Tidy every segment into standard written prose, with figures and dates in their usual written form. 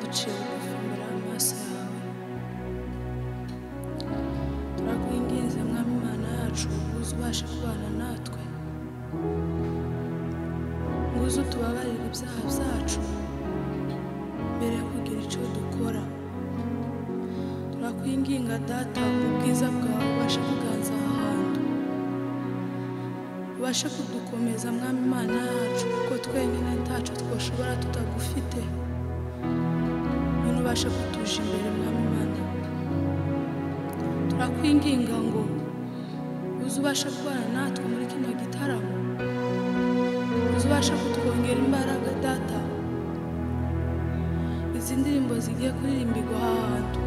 duciye bugufi imbere y'amaso yawe. Turakwinginze mwami Imana yacu, uze ubashe kubana natwe, uze utubabarire ibyaha byacu mbere yo kugira icyo dukora. Turakwinginga Data, ubwiza bwawe ubashe kuganza aha hantu, ubashe kudukomeza mwami Imana yacu, kuko twenyine ntacyo twashobora tutagufite. Ubashe kutuje imbere mwami Imana. Turakwinginga ngo uze ubashe kubana natwe muri kino gitaramo, uze ubashe kutwongera imbaraga Data, izi ndirimbo zigiye kuririmbirwa aha hantu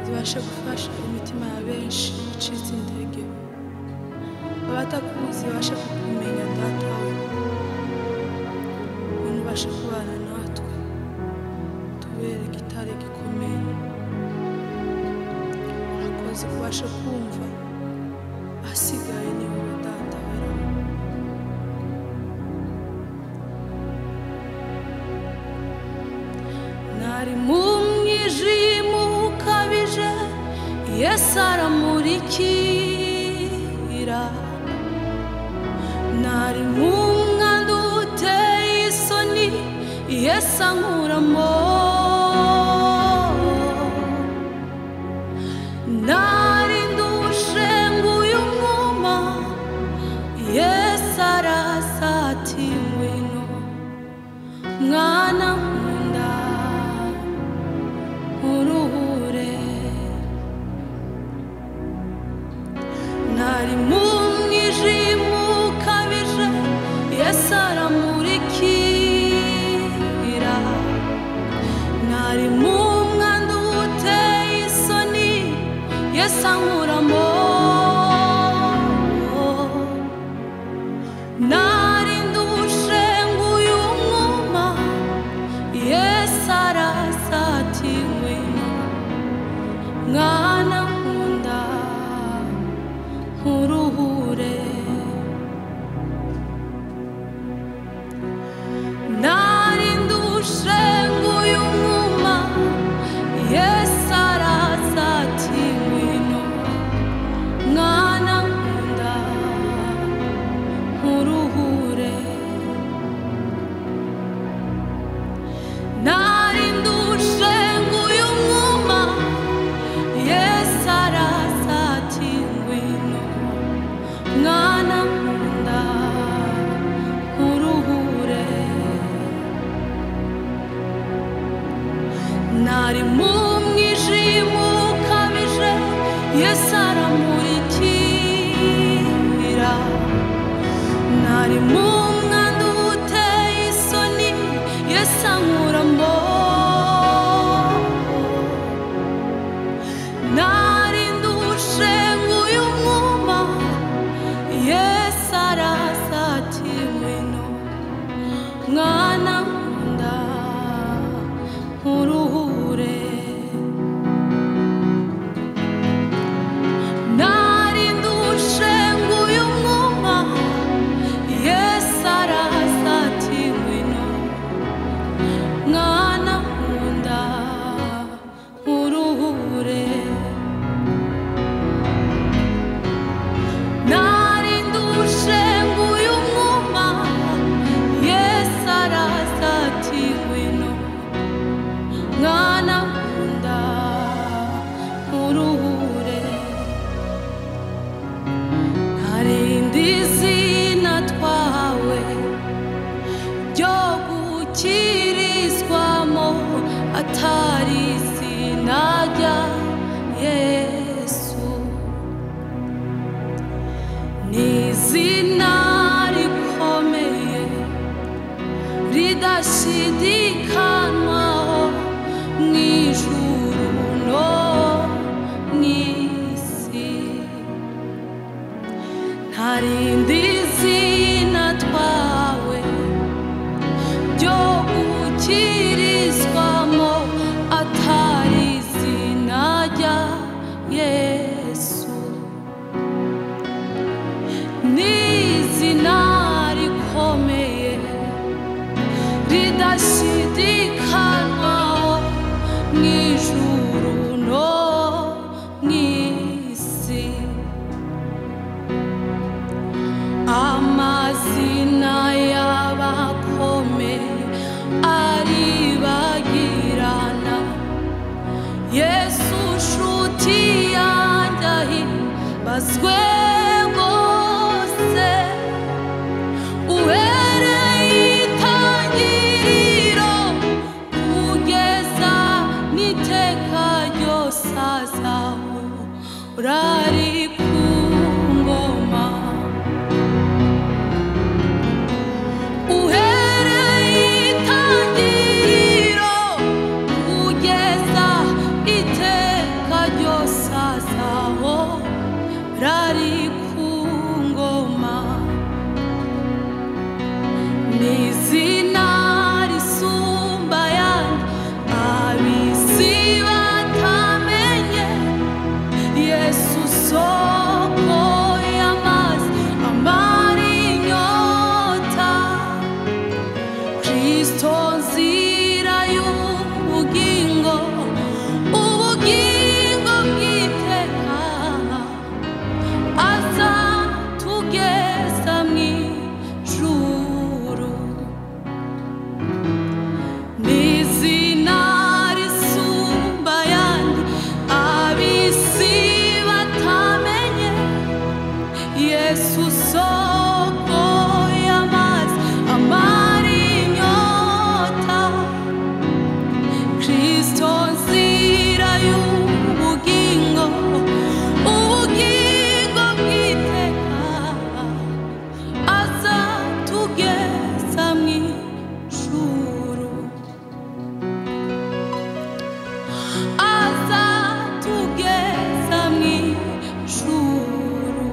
zibashe gufasha imitima ya benshi icitse intege, abatakuzi babashe kukumenya Data we, ubashe kubana natwe, tubere igitare gikomeye. Urakoze kubasha kumva, asigaye ni wowe Data wera. Nari mu mwijima ukabije, Yesu aramurikira. Nari mu mwanda uteye isoni, Yesu ankuramo. Nari ndushe nguyu mwuma, Yesu araza ati ngwino mwana nkunda uruhure. Nari mu mwijima ukabije, Yesu aramurikira. Nari mu mwanda uteye isoni, Yesu ankuramo. Nari ndushe nguyu mwuma, Yesu araza ati ngwino mwana nkunda uruhure. Nari ndushe nguyu mwuma, Yesu araza ati ngwino mwana nkunda uruhure. Nari ndushe nguyu mwuma, Yesu araza ati ngwino mwana nkunda uruhure. Nari mu mwijima ukabije, Yesu aramurikira. Nari mu mwanda uteye isoni, Yesu ankuramo. Nari ndushe nguyu mwuma, Yesu araza ati ngwino mwana nkunda uruhure. Nari ndushe nguyu mwuma, Yesu araza ati ngwino mwana nkunda uruhure. Nari ndushe nguyu mwuma, Yesu araza ati ngwino mwana nkunda uruhure. Ntarindi zina twawe ryo gukirizwamo atari izina rya Yesu. Ni izina rikomeye ridashidikanywaho mu ijuru no mu isi. Ntarindi zina twawe ryo gukirizwamo atari izina rya Yesu. Ni izina rikomeye ridashidikanywaho ntashidikanywaho mw'ijuru no mw'isi. Amazina y'abakomeye aribagirana, Yesu nshuti yanjye ahimbazwe rwose. Uhereye itangiriro kugeza n'iteka ryose azahora ari ku ngoma. Uhereye itangiriro kugeza iteka ryose azahora ari ku ngoma. N'izina risumba ayandi ab'isi batamenye, Yesu soko y'amazi amara inyota, Kristo nzira y'ubugingo, ubugingo bw'iteka, azatugeza mw'ijuru. N'izina risumba ayandi ab'isi batamenye, Yesu soko y'amazi amara inyota, Kristo nzira y'ubugingo, ubugingo bw'iteka, azatugeza mw'ijuru, azatugeza mw'ijuru,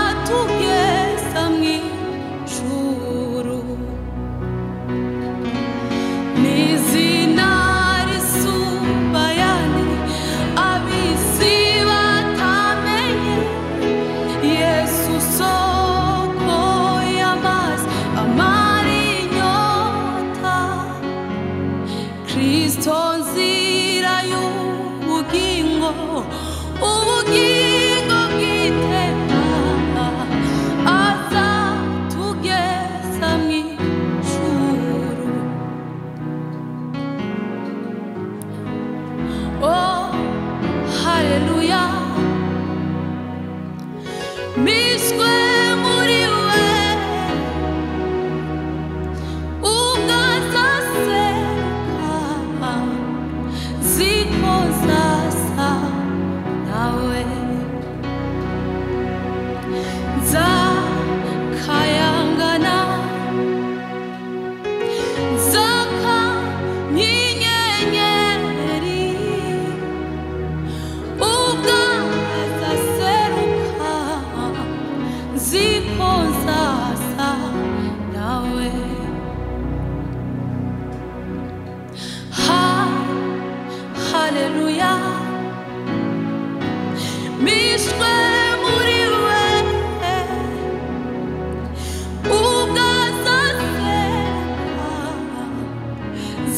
azatugeza mw'ijuru. N'izina risumba ayandi ab'isi batamenye, Yesu soko y'amazi amara inyota, Kristo nzira y'ubugingo, ubugingo bw'iteka, azatugeza mw'ijuru. Oh, haleluya. Miswe muri we ugazaseruka, ziko zasa nawe, nzakayangana, nzaka nk'inyenyeri, ugazaseruka, ziko zasa nawe. Haleluya. Mishwe muri we ugazaseruka,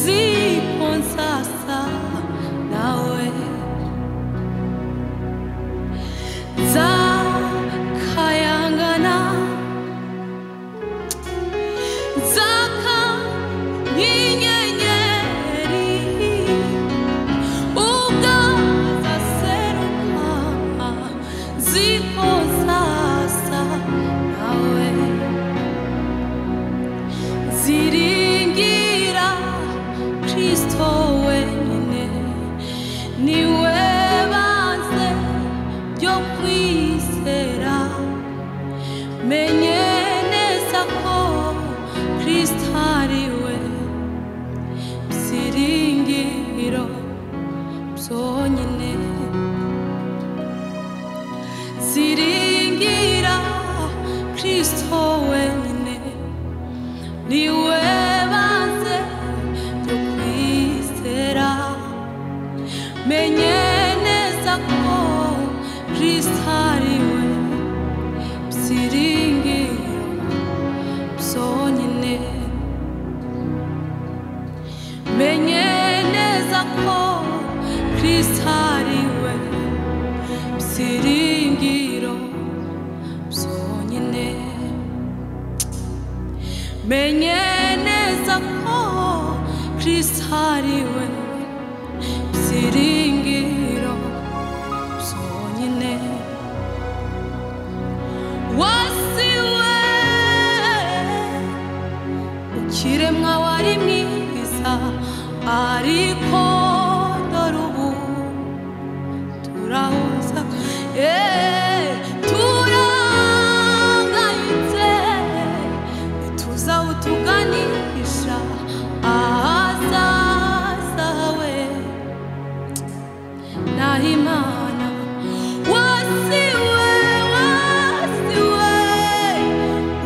ziko zasa nawe, nzakayangana, nzaka nk'inyenyeri, ugazaseruka, ziko zasa nawe. Ziringira Kristo wenyine, niwe banze ryo kwizera. Menye neza ko Kristo ari we byiringiro byonyine. Ziringira Kristo wenyine, niwe banze ryo kwizera. Menye neza ko Kristo ari we byiringiro byonyine. menye neza ko Kristo ari we byiringiro byonyine. Wasiwe ukiremwa wari mwiza, ariko dore ubu turahuza, turangayitse, ntituzi aho tuganisha ahazaza we. Naho Imana wasiwe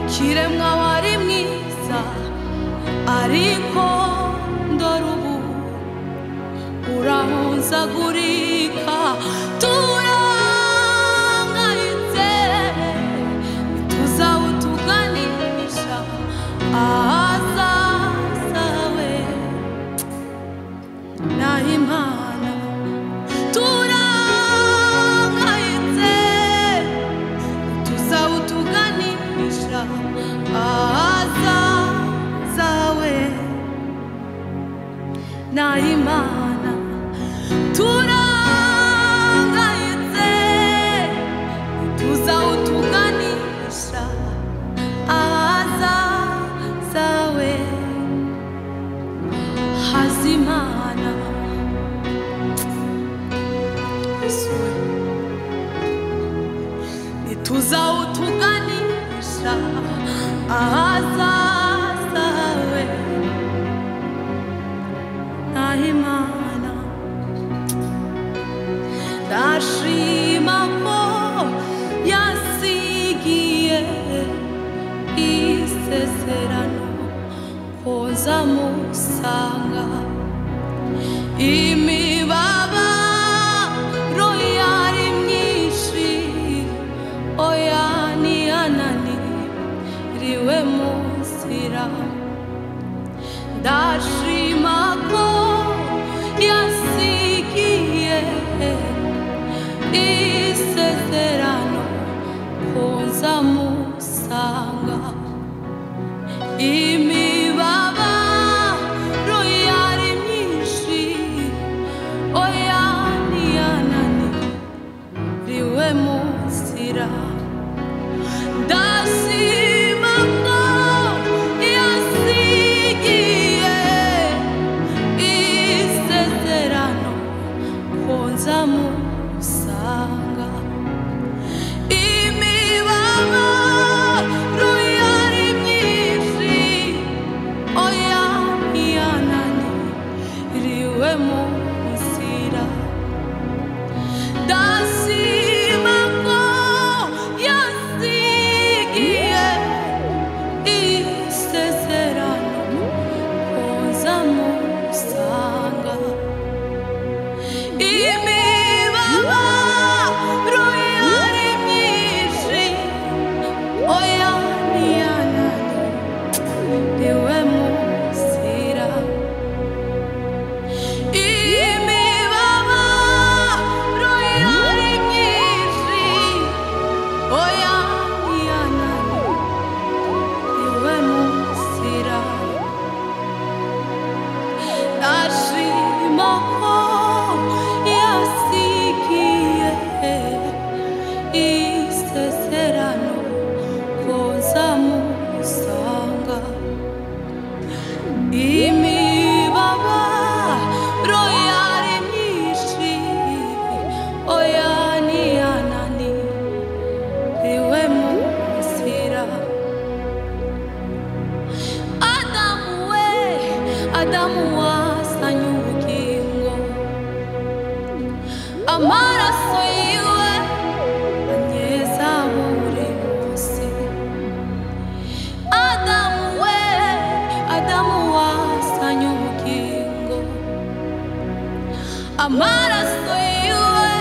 ukiremwa wari mwiza, ariko dore ubu urahuzagurika, turangayitse, ntituzi aho tuganisha ahazaza we. Naho Imana turangayitse, ntituzi aho tuganisha ahazaza we. Naho Imana turangayitse, ntituzi aho tuganisha ahazaza we. Haza Imana ntituzi aho tuganisha ahazaza we. Naho Imana ndashima ko yasigiye isezerano ko nzamusanga. Imibabaro yari myinshi, oya ntiyananiriwe mu nzira. Ndashima ko yasigiye isezerano ko nzamusanga. Imibabaro yari myinshi, oya ntiyananiriwe mu nzira. Ndashima ko yasigiye isezerano ko nzamusanga. Imibabaro yari myinshi, oya ntiyananiriwe mu nzira. Ndashima ko yasigiye isezerano ko nzamusanga. Imibabaro yari myinshi, oya ntiyananiriwe mu nzira. Imibabaro yari myinshi, oya ntiyananiriwe mu nzira. Ndashima ko yasigiye isezerano ko nzamusanga. Imibabaro yari myinshi, oya ntiyananiriwe mu nzira. Adamu we, Adamu wasanye ubugingo, amaraso yiwe anyeza buri munsi. Adamu we, Adamu wasanye ubugingo, amaraso yiwe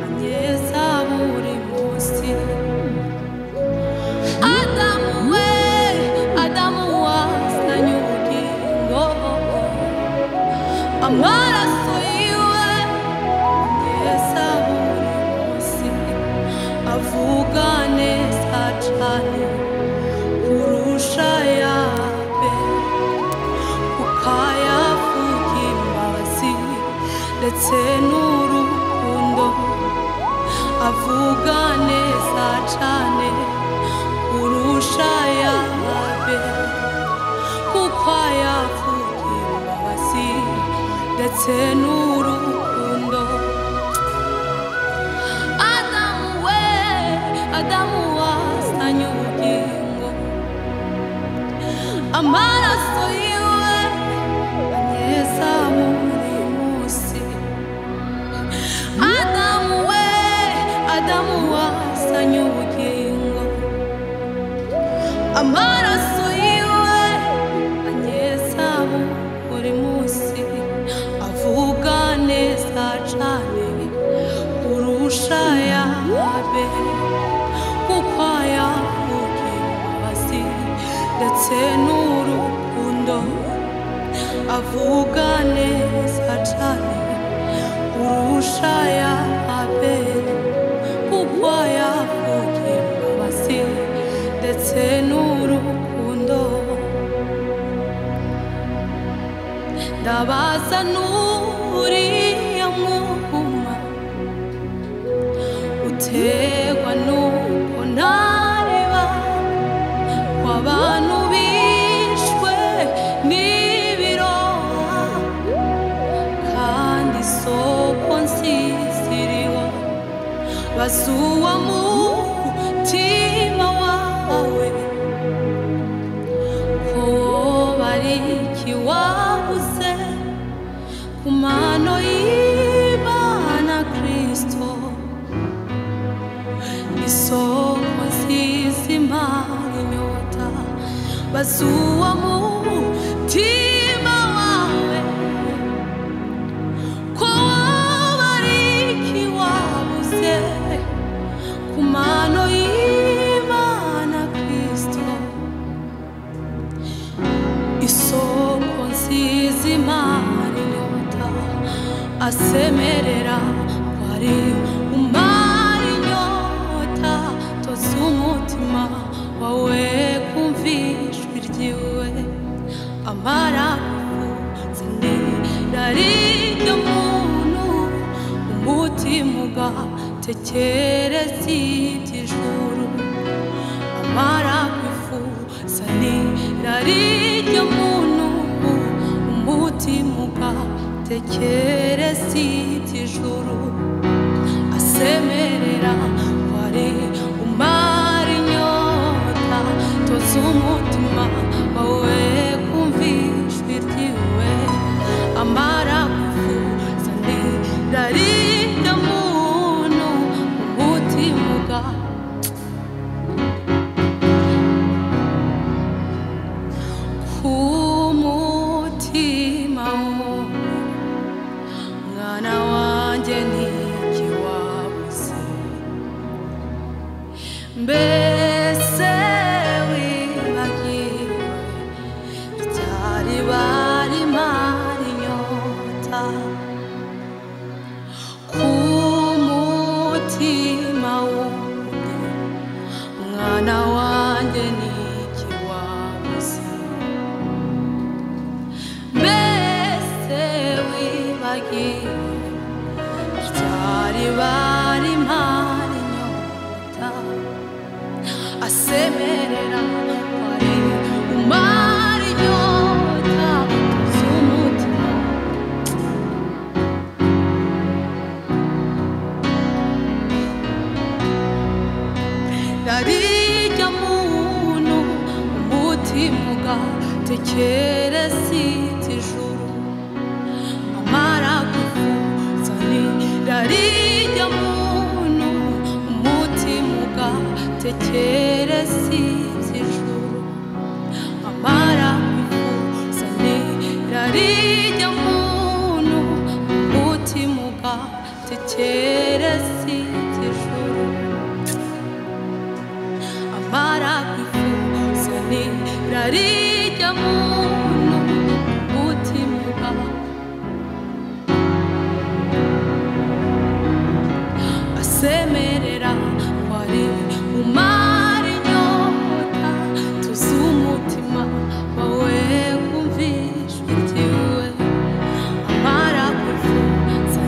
anyeza buri munsi. Adamu we, Adamu wasanye ubugingo, amaraso yiwe anyeza buri munsi. Avuga neza cyane kurusha ya ndetse n'urukundo avuga neza cyane kurusha ayabe kuko ayavuga imbabazi ndetse n'urukundo Adamu wasanye ubugingo amaraso yiwe anyeza buri munsi Adamu wasanye ubugingo amaraso yiwe anyeza buri munsi avuga neza cyane kurusha ayabe kuko ayavuga imbabazi ndetse n'urukundo avuga neza cyane kurusha ayabe kuko ayavuga imbabazi ndetse n'urukundo ndabaza n'uriya mwuma utegwa nuko ntareba kw'abantu bishwe n'ibiroha kandi isoko nziza iriho bazuwa mutima wawe ko bari ikiwabuze ku mano y'Imana Kristo isoko nziza imara inyota bazuwa mutima wawe ko bari ikiwabuze ku mano y'Imana Kristo isoko nziza imara inyota asemerera kwari umara inyota toza umutima wawe kumvishwa iryiwe amara kuvuza rirya muntu umutima ugatekereza iby'ijuru amara kwifuza rirya muntu umutima ugatekereza iby'ijuru asemerera kwari umara inyota toza umutima wawe kumvishwa iryiwe amara kwifuza rirya muntu umutima kumutima mwana wanjye niki wabuze mbese wibagiwe ryari barimara inyota kumutima wundi mwana wanjye niki wabuze mbese wibagiwe ryari barimara inyota asemerera kwari umara inyota z'umutima rirya muntu umutima ugatekereza iby'ijuru amara kuvuza rirya muntu umutima ugatekereza iby'ijuru amara kuvuza rirya muntu umutima ugatekereza iby'ijuru amara kwifuza rirya muntu umutima asemerera kwari umara inyota tuzi umutima wawe kumvishwa iryiwe amara kwifuza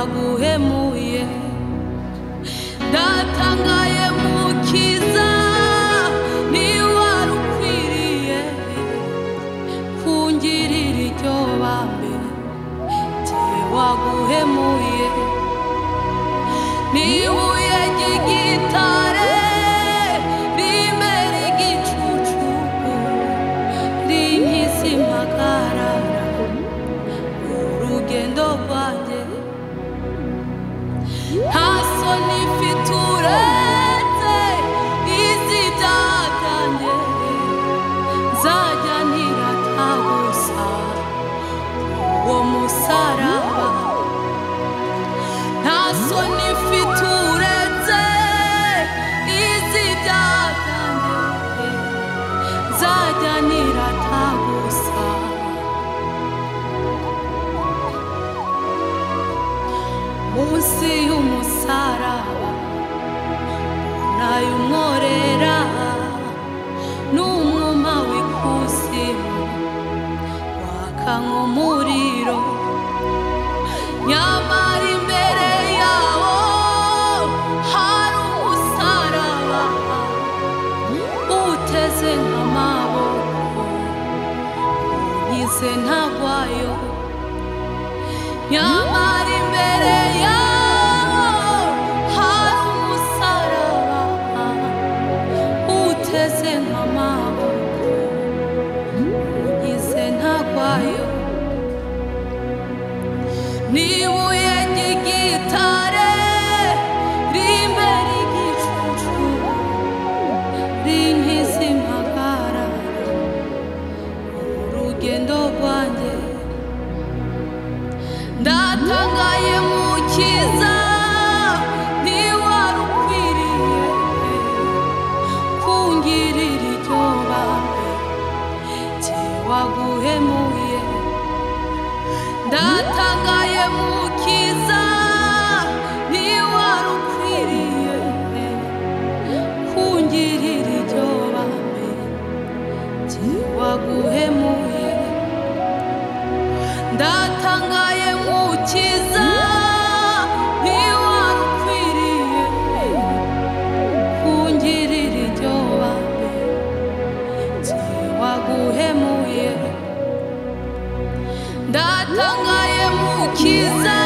waguhemuye. Ndatangaye mukiza niwari ukwiriye kungirira iryo bambe jye waguhemuye. Nibuye ry'igitare rimera igicucu rinkisi impagarara urugendo rwanjye. Nta soni mfite uretse izi byatanjye nzajya nirata gusa uwo musaraba. Nta soni mfite uretse izi byatanjye nzajya nirata gusa munsi y'umusaraba nayumworera n'umwuma w'ikuzimu waka nk'umuriro. Nyamara imbere yawo hari umusaraba uteze nk'amaboko unkize ntagwayo. Nyamara imbere yawo hari umusaraba uteze nk'amaboko unkize ntagwayo. Nibuye ry'igitare rimbera igicucu rinkisi impagarara urugendo rwanjye. Ndatangaye mukiza niwari ukwiriye kungirira iryo bambe jye waguhemuye. Ndatangaye mukiza niwari ukwiriye kungirira iryo bambe jye waguhemuye. Ndatangaye mukiza niwari ukwiriye kungirira iryo bambe jye waguhemuye. Ndatangaye mukiza